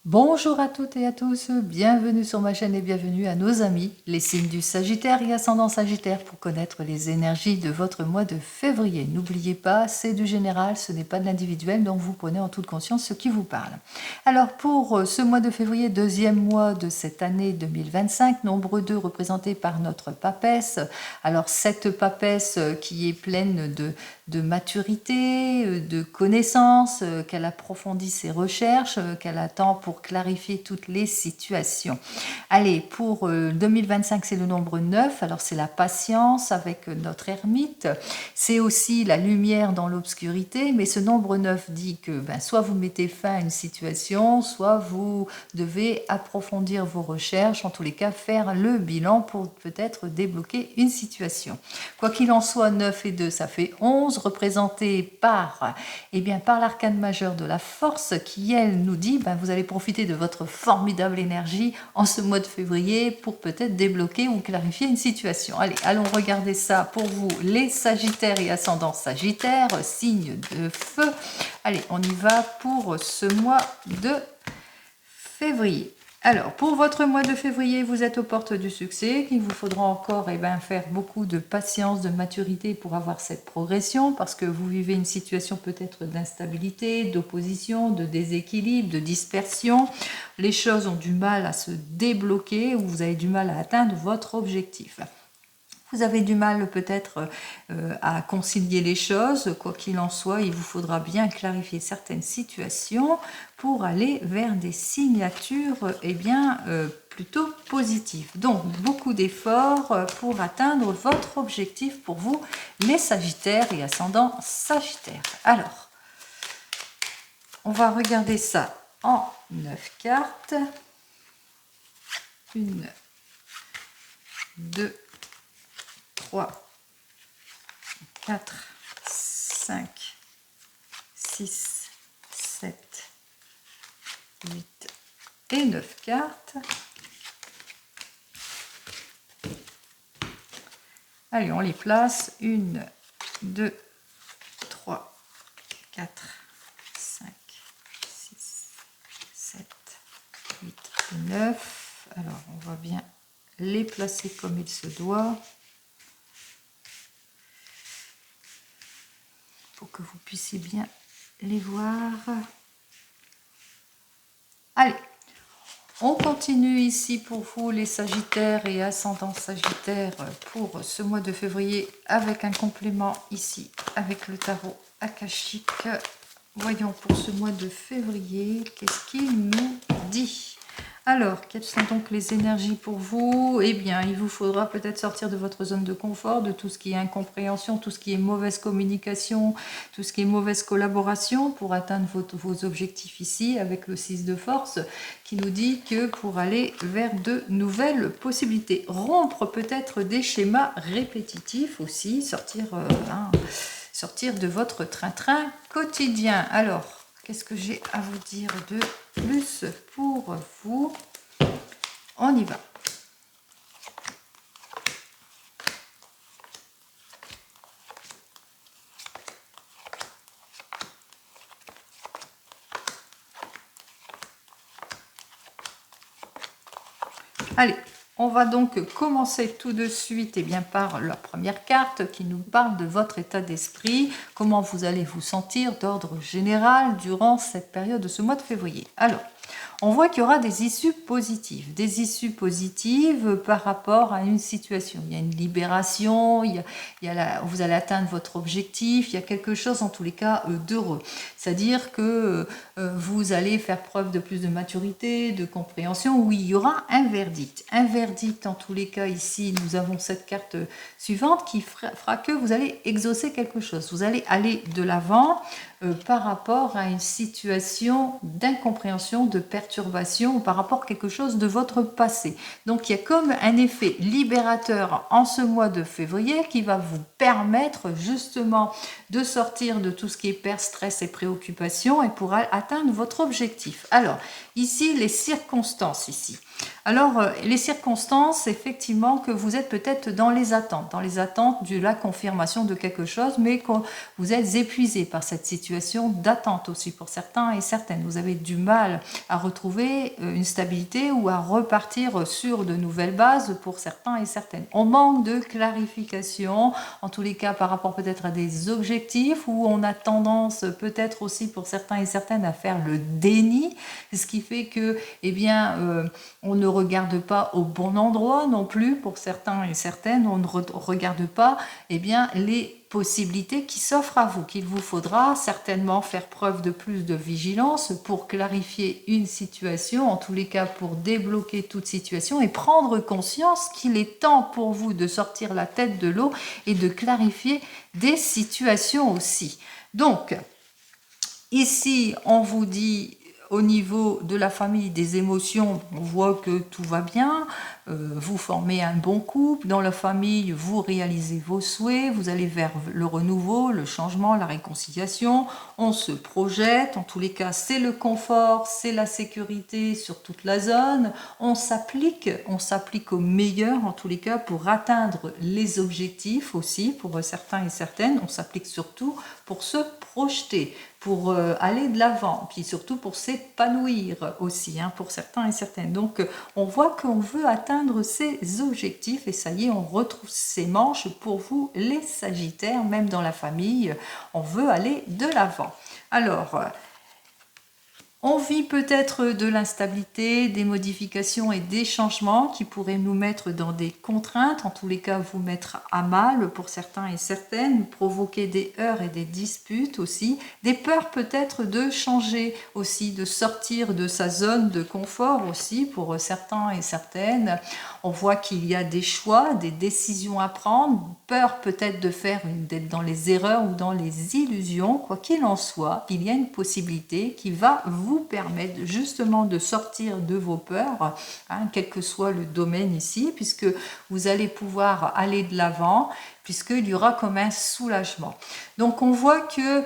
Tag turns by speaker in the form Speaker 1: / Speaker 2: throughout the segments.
Speaker 1: Bonjour à toutes et à tous, bienvenue sur ma chaîne et bienvenue à nos amis, les signes du Sagittaire et ascendant Sagittaire pour connaître les énergies de votre mois de février. N'oubliez pas, c'est du général, ce n'est pas de l'individuel, donc vous prenez en toute conscience ce qui vous parle. Alors pour ce mois de février, deuxième mois de cette année 2025, nombre 2 représenté par notre papesse. Alors cette papesse qui est pleine de maturité, de connaissances, qu'elle approfondit ses recherches, qu'elle attend pour clarifier toutes les situations. Allez, pour 2025, c'est le nombre 9, alors c'est la patience avec notre ermite, c'est aussi la lumière dans l'obscurité, mais ce nombre 9 dit que soit vous mettez fin à une situation, soit vous devez approfondir vos recherches, en tous les cas faire le bilan pour peut-être débloquer une situation. Quoi qu'il en soit, 9 et 2, ça fait 11, représenté par, par l'arcane majeur de la force qui, elle, nous dit vous allez profiter de votre formidable énergie en ce mois de février pour peut-être débloquer ou clarifier une situation. Allez, allons regarder ça pour vous, les Sagittaires et ascendants Sagittaires, signe de feu. Allez, on y va pour ce mois de février. Alors, pour votre mois de février, vous êtes aux portes du succès. Il vous faudra encore faire beaucoup de patience, de maturité pour avoir cette progression, parce que vous vivez une situation peut-être d'instabilité, d'opposition, de déséquilibre, de dispersion. Les choses ont du mal à se débloquer ou vous avez du mal à atteindre votre objectif. Vous avez du mal peut-être à concilier les choses, quoi qu'il en soit, il vous faudra bien clarifier certaines situations pour aller vers des signatures plutôt positives. Donc, beaucoup d'efforts pour atteindre votre objectif pour vous, les Sagittaires et ascendants Sagittaires. Alors, on va regarder ça en 9 cartes. 1, 2, 3, 4, 5, 6, 7, 8 et 9 cartes. Allez, on les place. 1, 2, 3, 4, 5, 6, 7, 8 et 9. Alors, on va bien les placer comme il se doit. Pour que vous puissiez bien les voir. Allez, on continue ici pour vous les Sagittaires et ascendants Sagittaires pour ce mois de février avec un complément ici avec le tarot akashique. Voyons pour ce mois de février, qu'est-ce qu'il nous dit? Alors, quelles sont donc les énergies pour vous? Eh bien, il vous faudra peut-être sortir de votre zone de confort, de tout ce qui est incompréhension, tout ce qui est mauvaise communication, tout ce qui est mauvaise collaboration pour atteindre vos objectifs ici avec le 6 de force qui nous dit que pour aller vers de nouvelles possibilités. Rompre peut-être des schémas répétitifs aussi, sortir de votre train-train quotidien. Alors, qu'est-ce que j'ai à vous dire de plus pour vous? On y va. Allez, on va donc commencer tout de suite par la première carte qui nous parle de votre état d'esprit, comment vous allez vous sentir d'ordre général durant cette période de ce mois de février. Alors, on voit qu'il y aura des issues positives par rapport à une situation. Il y a une libération, vous allez atteindre votre objectif, il y a quelque chose en tous les cas d'heureux. C'est-à-dire que vous allez faire preuve de plus de maturité, de compréhension, où il y aura un verdict. Un verdict en tous les cas ici, nous avons cette carte suivante qui fera que vous allez exaucer quelque chose. Vous allez aller de l'avant par rapport à une situation d'incompréhension, de perturbation, ou par rapport à quelque chose de votre passé. Donc il y a comme un effet libérateur en ce mois de février qui va vous permettre justement de sortir de tout ce qui est peur, stress et préoccupation et pour atteindre votre objectif. Alors, ici, les circonstances ici. Alors, les circonstances, effectivement, que vous êtes peut-être dans les attentes de la confirmation de quelque chose, mais que vous êtes épuisé par cette situation d'attente aussi pour certains et certaines. Vous avez du mal à retrouver une stabilité ou à repartir sur de nouvelles bases pour certains et certaines. On manque de clarification, en tous les cas par rapport peut-être à des objectifs, où on a tendance peut-être aussi pour certains et certaines à faire le déni, ce qui fait que, eh bien, on ne regarde pas au bon endroit non plus pour certains et certaines, on ne regarde pas, eh bien, les possibilités qui s'offrent à vous, qu'il vous faudra certainement faire preuve de plus de vigilance pour clarifier une situation, en tous les cas pour débloquer toute situation et prendre conscience qu'il est temps pour vous de sortir la tête de l'eau et de clarifier des situations aussi. Donc, ici, on vous dit au niveau de la famille des émotions, on voit que tout va bien, vous formez un bon couple, dans la famille, vous réalisez vos souhaits, vous allez vers le renouveau, le changement, la réconciliation, on se projette, en tous les cas, c'est le confort, c'est la sécurité sur toute la zone, on s'applique au meilleur, en tous les cas, pour atteindre les objectifs aussi, pour certains et certaines, on s'applique surtout pour se projeter, pour aller de l'avant, puis surtout pour s'épanouir aussi, pour certains et certaines. Donc, on voit qu'on veut atteindre ces objectifs, et ça y est, on retrouve ses manches pour vous, les Sagittaires, même dans la famille, on veut aller de l'avant. Alors, on vit peut-être de l'instabilité, des modifications et des changements qui pourraient nous mettre dans des contraintes, en tous les cas vous mettre à mal pour certains et certaines, provoquer des heurts et des disputes aussi, des peurs peut-être de changer aussi, de sortir de sa zone de confort aussi pour certains et certaines. On voit qu'il y a des choix, des décisions à prendre, peur peut-être d'être dans les erreurs ou dans les illusions. Quoi qu'il en soit, il y a une possibilité qui va vous permettre justement de sortir de vos peurs, quel que soit le domaine ici, puisque vous allez pouvoir aller de l'avant, puisqu'il y aura comme un soulagement. Donc on voit que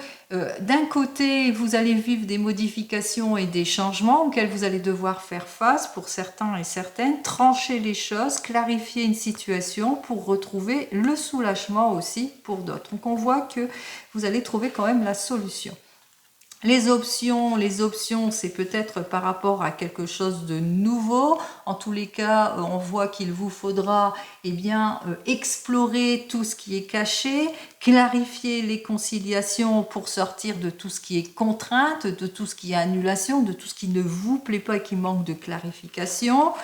Speaker 1: d'un côté, vous allez vivre des modifications et des changements auxquels vous allez devoir faire face pour certains et certaines, trancher les choses, clarifier une situation pour retrouver le soulagement aussi pour d'autres. Donc on voit que vous allez trouver quand même la solution. Les options, c'est peut-être par rapport à quelque chose de nouveau. En tous les cas, on voit qu'il vous faudra explorer tout ce qui est caché, clarifier les conciliations pour sortir de tout ce qui est contrainte, de tout ce qui est annulation, de tout ce qui ne vous plaît pas et qui manque de clarification.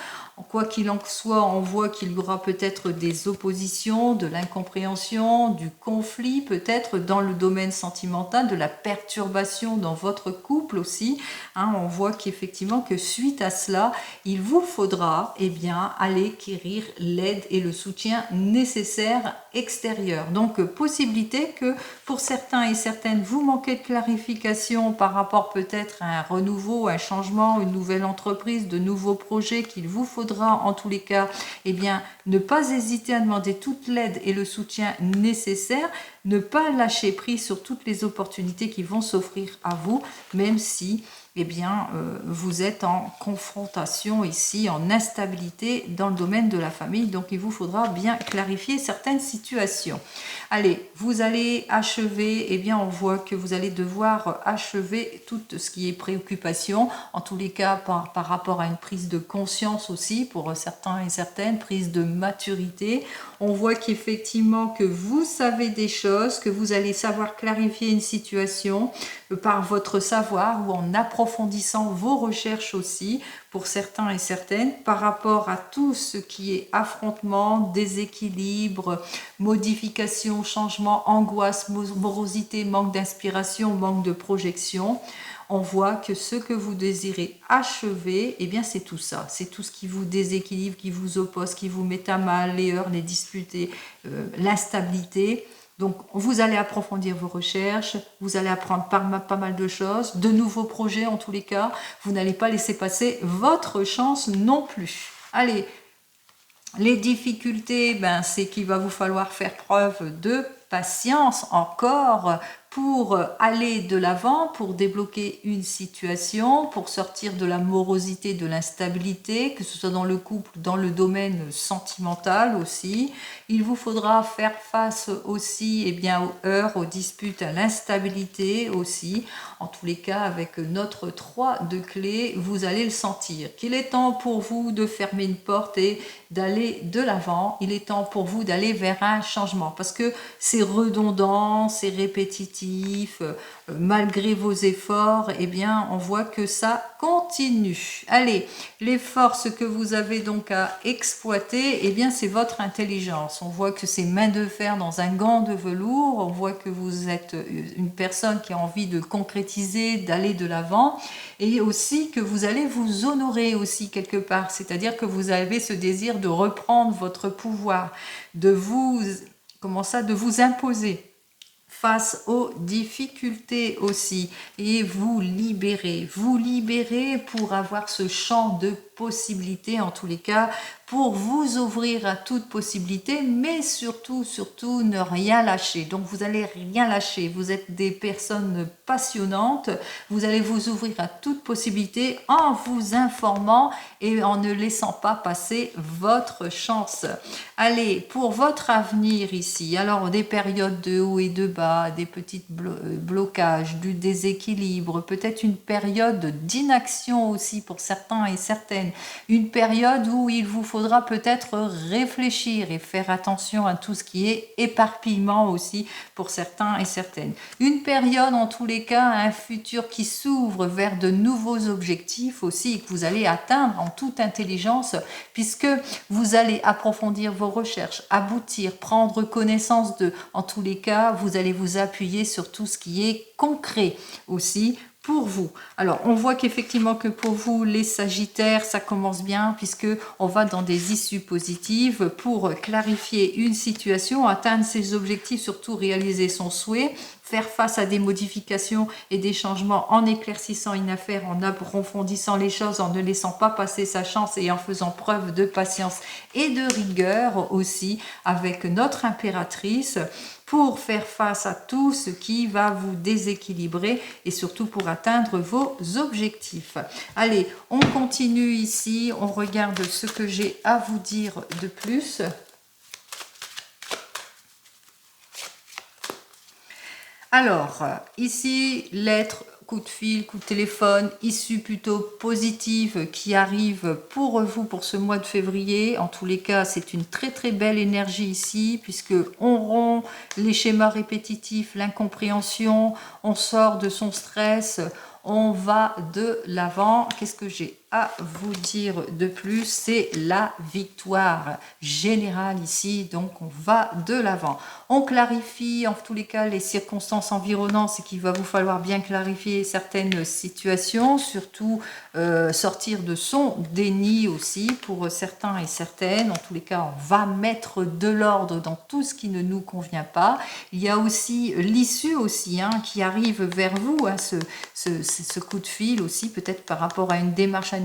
Speaker 1: Quoi qu'il en soit, on voit qu'il y aura peut-être des oppositions, de l'incompréhension, du conflit, peut-être dans le domaine sentimental, de la perturbation dans votre couple aussi. On voit qu'effectivement que suite à cela, il vous faudra aller quérir l'aide et le soutien nécessaire extérieur. Donc, possibilité que pour certains et certaines, vous manquez de clarification par rapport peut-être à un renouveau, un changement, une nouvelle entreprise, de nouveaux projets qu'il vous faudra en tous les cas, ne pas hésiter à demander toute l'aide et le soutien nécessaire, ne pas lâcher prise sur toutes les opportunités qui vont s'offrir à vous, même si vous êtes en confrontation ici, en instabilité dans le domaine de la famille. Donc, il vous faudra bien clarifier certaines situations. Allez, vous allez achever, on voit que vous allez devoir achever tout ce qui est préoccupation, en tous les cas par rapport à une prise de conscience aussi, pour certains et certaines, prise de maturité. On voit qu'effectivement que vous savez des choses, que vous allez savoir clarifier une situation par votre savoir ou en approfondissant vos recherches aussi, pour certains et certaines, par rapport à tout ce qui est affrontement, déséquilibre, modification, changement, angoisse, morosité, manque d'inspiration, manque de projection. On voit que ce que vous désirez achever, c'est tout ça. C'est tout ce qui vous déséquilibre, qui vous oppose, qui vous met à mal, les heurts, les disputes, l'instabilité. Donc, vous allez approfondir vos recherches, vous allez apprendre pas mal de choses, de nouveaux projets en tous les cas. Vous n'allez pas laisser passer votre chance non plus. Allez, les difficultés, c'est qu'il va vous falloir faire preuve de patience encore pour aller de l'avant, pour débloquer une situation, pour sortir de la morosité, de l'instabilité, que ce soit dans le couple, dans le domaine sentimental aussi. Il vous faudra faire face aussi aux heurts, aux disputes, à l'instabilité aussi. En tous les cas, avec notre 3 de clés, vous allez le sentir. Qu'il est temps pour vous de fermer une porte et d'aller de l'avant. Il est temps pour vous d'aller vers un changement parce que c'est redondant, c'est répétitif, malgré vos efforts, on voit que ça continue. Allez, les forces que vous avez donc à exploiter, c'est votre intelligence. On voit que c'est main de fer dans un gant de velours, on voit que vous êtes une personne qui a envie de concrétiser, d'aller de l'avant, et aussi que vous allez vous honorer aussi quelque part, c'est-à-dire que vous avez ce désir de reprendre votre pouvoir, de vous imposer face aux difficultés aussi et vous libérer pour avoir ce champ de possibilités, en tous les cas, pour vous ouvrir à toute possibilité, mais surtout ne rien lâcher. Donc vous allez rien lâcher, vous êtes des personnes passionnantes, vous allez vous ouvrir à toute possibilité en vous informant et en ne laissant pas passer votre chance. Allez, pour votre avenir ici, alors des périodes de haut et de bas, des petits blocages, du déséquilibre, peut-être une période d'inaction aussi pour certains et certaines, une période où il vous faudra peut-être réfléchir et faire attention à tout ce qui est éparpillement aussi pour certains et certaines. Une période en tous les cas, un futur qui s'ouvre vers de nouveaux objectifs aussi que vous allez atteindre en toute intelligence puisque vous allez approfondir vos recherches, aboutir, prendre connaissance de, en tous les cas, vous allez vous appuyer sur tout ce qui est concret aussi pour vous. Alors, on voit qu'effectivement que pour vous, les Sagittaires, ça commence bien puisque on va dans des issues positives pour clarifier une situation, atteindre ses objectifs, surtout réaliser son souhait, faire face à des modifications et des changements en éclaircissant une affaire, en approfondissant les choses, en ne laissant pas passer sa chance et en faisant preuve de patience et de rigueur aussi avec notre impératrice pour faire face à tout ce qui va vous déséquilibrer et surtout pour atteindre vos objectifs. Allez, on continue ici, on regarde ce que j'ai à vous dire de plus. Alors, ici, lettre, coup de fil, coup de téléphone, issue plutôt positive qui arrive pour vous pour ce mois de février. En tous les cas, c'est une très très belle énergie ici puisque on rompt les schémas répétitifs, l'incompréhension, on sort de son stress, on va de l'avant. Qu'est-ce que j'ai à vous dire de plus? C'est la victoire générale ici, donc on va de l'avant. On clarifie en tous les cas les circonstances environnantes, c'est qu'il va vous falloir bien clarifier certaines situations, surtout sortir de son déni aussi pour certains et certaines. En tous les cas, on va mettre de l'ordre dans tout ce qui ne nous convient pas. Il y a aussi l'issue aussi qui arrive vers vous, ce coup de fil aussi, peut-être par rapport à une démarche administrative.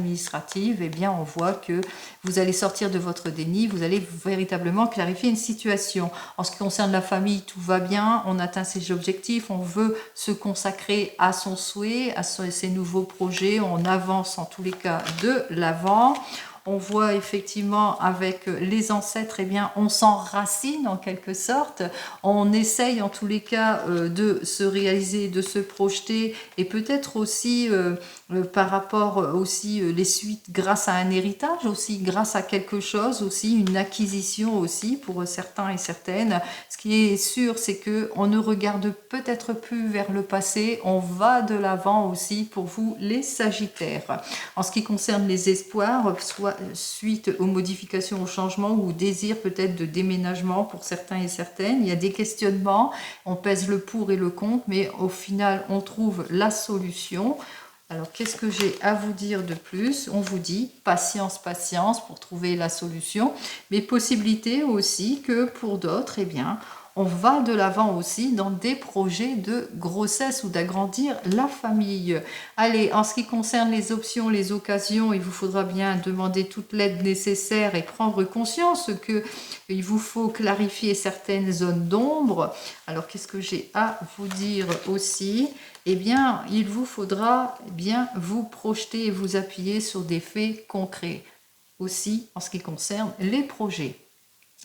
Speaker 1: On voit que vous allez sortir de votre déni, vous allez véritablement clarifier une situation. En ce qui concerne la famille, tout va bien, on atteint ses objectifs, on veut se consacrer à son souhait, à ses nouveaux projets, on avance en tous les cas de l'avant. On voit effectivement avec les ancêtres, on s'enracine en quelque sorte. On essaye en tous les cas de se réaliser, de se projeter et peut-être aussi par rapport aussi les suites grâce à un héritage aussi, grâce à quelque chose aussi, une acquisition aussi pour certains et certaines. Ce qui est sûr, c'est que on ne regarde peut-être plus vers le passé, on va de l'avant aussi pour vous les Sagittaires. En ce qui concerne les espoirs, soit suite aux modifications, aux changements ou au désir peut-être de déménagement pour certains et certaines, il y a des questionnements, on pèse le pour et le contre, mais au final on trouve la solution. Alors, qu'est-ce que j'ai à vous dire de plus? On vous dit patience, patience pour trouver la solution, mais possibilité aussi que pour d'autres, on va de l'avant aussi dans des projets de grossesse ou d'agrandir la famille. Allez, en ce qui concerne les options, les occasions, il vous faudra bien demander toute l'aide nécessaire et prendre conscience qu'il vous faut clarifier certaines zones d'ombre. Alors, qu'est-ce que j'ai à vous dire aussi? Eh bien, il vous faudra bien vous projeter et vous appuyer sur des faits concrets. Aussi, en ce qui concerne les projets.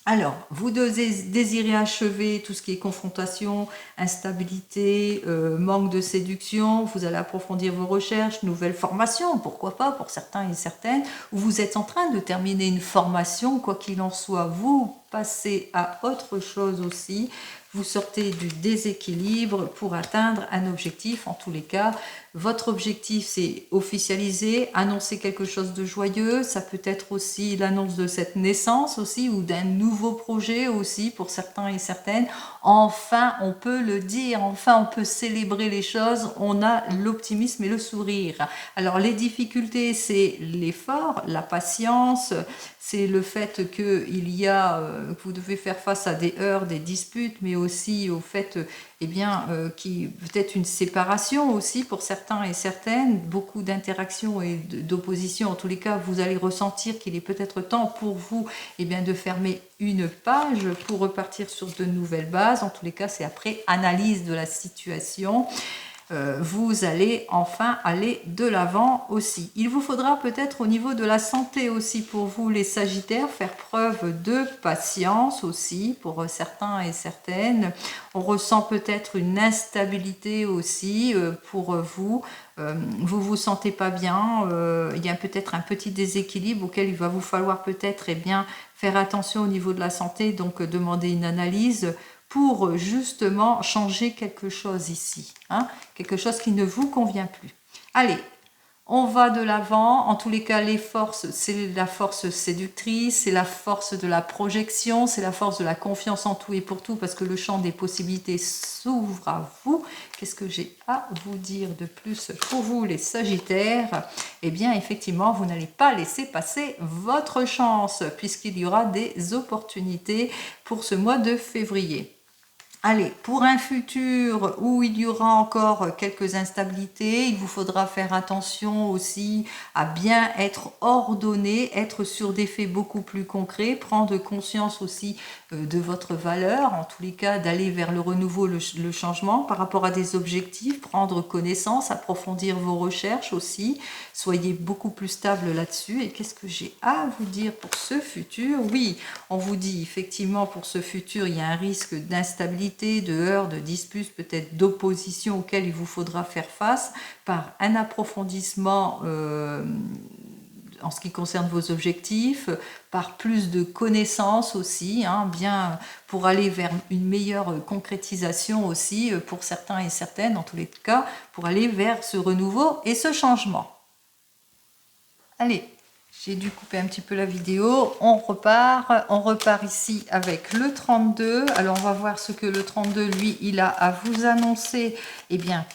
Speaker 1: Alors, vous désirez achever tout ce qui est confrontation, instabilité, manque de séduction, vous allez approfondir vos recherches, nouvelles formations, pourquoi pas pour certains et certaines, ou vous êtes en train de terminer une formation, quoi qu'il en soit, vous passez à autre chose aussi, vous sortez du déséquilibre pour atteindre un objectif. En tous les cas, votre objectif, c'est officialiser, annoncer quelque chose de joyeux. Ça peut être aussi l'annonce de cette naissance aussi ou d'un nouveau projet aussi pour certains et certaines. Enfin, on peut le dire, enfin, on peut célébrer les choses. On a l'optimisme et le sourire. Alors, les difficultés, c'est l'effort, la patience, c'est le fait que vous devez faire face à des heurts, des disputes, mais aussi au fait, qui peut-être une séparation aussi pour certains et certaines, beaucoup d'interactions et d'opposition. En tous les cas, vous allez ressentir qu'il est peut-être temps pour vous, de fermer une page pour repartir sur de nouvelles bases. En tous les cas, c'est après analyse de la situation. Vous allez enfin aller de l'avant aussi. Il vous faudra peut-être au niveau de la santé aussi pour vous les Sagittaires faire preuve de patience aussi pour certains et certaines. On ressent peut-être une instabilité aussi pour vous. Vous vous sentez pas bien, il y a peut-être un petit déséquilibre auquel il va vous falloir peut-être faire attention au niveau de la santé, donc demander une analyse pour justement changer quelque chose ici, quelque chose qui ne vous convient plus. Allez, on va de l'avant. En tous les cas, les forces, c'est la force séductrice, c'est la force de la projection, c'est la force de la confiance en tout et pour tout, parce que le champ des possibilités s'ouvre à vous. Qu'est-ce que j'ai à vous dire de plus pour vous, les Sagittaires? Eh bien, effectivement, vous n'allez pas laisser passer votre chance, puisqu'il y aura des opportunités pour ce mois de février. Allez, pour un futur où il y aura encore quelques instabilités, il vous faudra faire attention aussi à bien être ordonné, être sur des faits beaucoup plus concrets, prendre conscience aussi de votre valeur, en tous les cas d'aller vers le renouveau, le changement par rapport à des objectifs, prendre connaissance, approfondir vos recherches aussi, soyez beaucoup plus stable là-dessus. Et qu'est-ce que j'ai à vous dire pour ce futur? Oui, on vous dit effectivement pour ce futur, il y a un risque d'instabilité, de heurts, de disputes, peut-être d'opposition auxquelles il vous faudra faire face par un approfondissement en ce qui concerne vos objectifs, par plus de connaissances aussi, bien pour aller vers une meilleure concrétisation aussi pour certains et certaines, en tous les cas, pour aller vers ce renouveau et ce changement. Allez, j'ai dû couper un petit peu la vidéo, on repart ici avec le 32. Alors on va voir ce que le 32, lui, il a à vous annoncer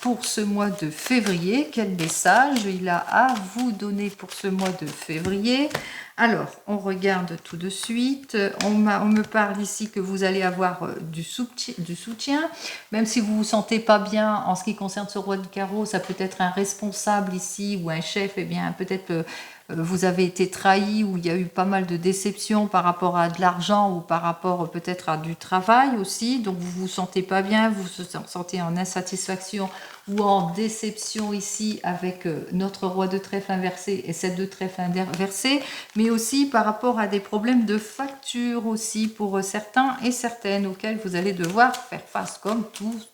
Speaker 1: pour ce mois de février. Quel message il a à vous donner pour ce mois de février? Alors, on regarde tout de suite. On me parle ici que vous allez avoir du soutien. Même si vous ne vous sentez pas bien en ce qui concerne ce roi de carreau, ça peut être un responsable ici ou un chef, peut-être vous avez été trahi ou il y a eu pas mal de déceptions par rapport à de l'argent ou par rapport peut-être à du travail aussi. Donc, vous ne vous sentez pas bien, vous vous sentez en insatisfaction ou en déception ici avec notre roi de trèfle inversé et cette de trèfle inversé, mais aussi par rapport à des problèmes de facture aussi pour certains et certaines auxquels vous allez devoir faire face comme tous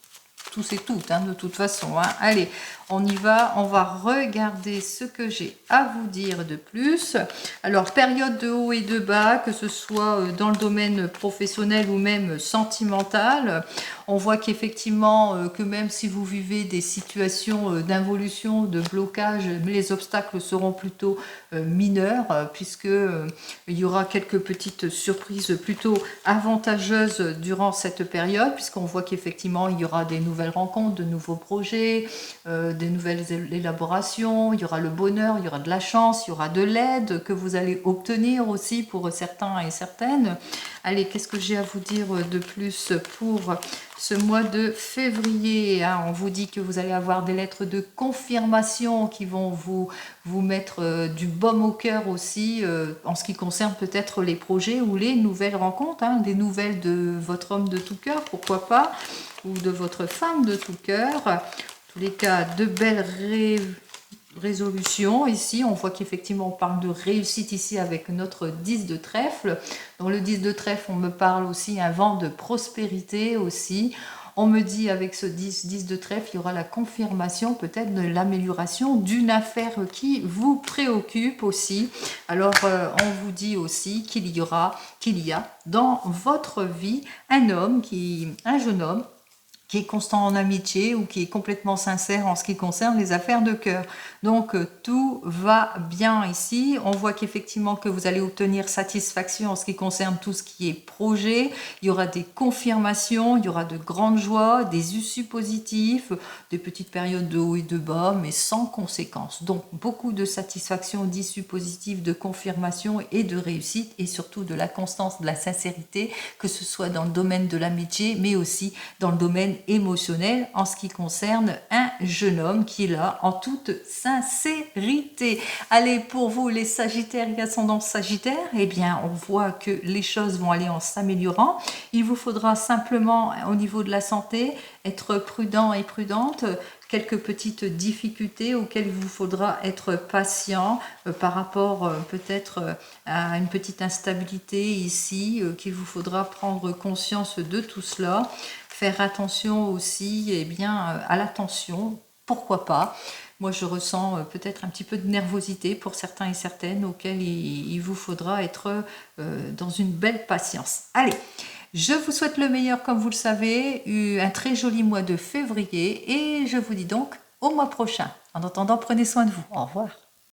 Speaker 1: et toutes, de toute façon. Allez, on y va, on va regarder ce que j'ai à vous dire de plus. Alors, période de haut et de bas, que ce soit dans le domaine professionnel ou même sentimental, On voit qu'effectivement, que même si vous vivez des situations d'involution, de blocage, mais les obstacles seront plutôt mineurs, puisque il y aura quelques petites surprises plutôt avantageuses durant cette période, puisqu'on voit qu'effectivement, il y aura des nouvelles rencontres, de nouveaux projets, des nouvelles élaborations, il y aura le bonheur, il y aura de la chance, il y aura de l'aide que vous allez obtenir aussi pour certains et certaines. Allez, qu'est-ce que j'ai à vous dire de plus pour ce mois de février, hein? On vous dit que vous allez avoir des lettres de confirmation qui vont vous mettre du baume au cœur aussi, en ce qui concerne peut-être les projets ou les nouvelles rencontres, hein, des nouvelles de votre homme de tout cœur, pourquoi pas, ou de votre femme de tout cœur. En tous les cas, de belles résolution. Ici, on voit qu'effectivement, on parle de réussite ici avec notre 10 de trèfle. Dans le 10 de trèfle, on me parle aussi un vent de prospérité aussi. On me dit avec ce 10 de trèfle, il y aura la confirmation peut-être de l'amélioration d'une affaire qui vous préoccupe aussi. Alors, on vous dit aussi qu'il y a dans votre vie un jeune homme, qui est constant en amitié ou qui est complètement sincère en ce qui concerne les affaires de cœur. Donc tout va bien ici. On voit qu'effectivement que vous allez obtenir satisfaction en ce qui concerne tout ce qui est projet. Il y aura des confirmations, il y aura de grandes joies, des issues positives, des petites périodes de haut et de bas, mais sans conséquences. Donc beaucoup de satisfaction, d'issues positives, de confirmation et de réussite, et surtout de la constance, de la sincérité, que ce soit dans le domaine de l'amitié, mais aussi dans le domaine émotionnel en ce qui concerne un jeune homme qui est là en toute sincérité. Allez, pour vous les Sagittaires et ascendant Sagittaire, eh bien on voit que les choses vont aller en s'améliorant. Il vous faudra simplement au niveau de la santé être prudent et prudente. Quelques petites difficultés auxquelles il vous faudra être patient par rapport peut-être à une petite instabilité ici, qu'il vous faudra prendre conscience de tout cela. Faire attention aussi à l'attention, pourquoi pas. Moi, je ressens peut-être un petit peu de nervosité pour certains et certaines auxquels il vous faudra être dans une belle patience. Allez, je vous souhaite le meilleur comme vous le savez, un très joli mois de février et je vous dis donc au mois prochain. En attendant, prenez soin de vous. Au revoir.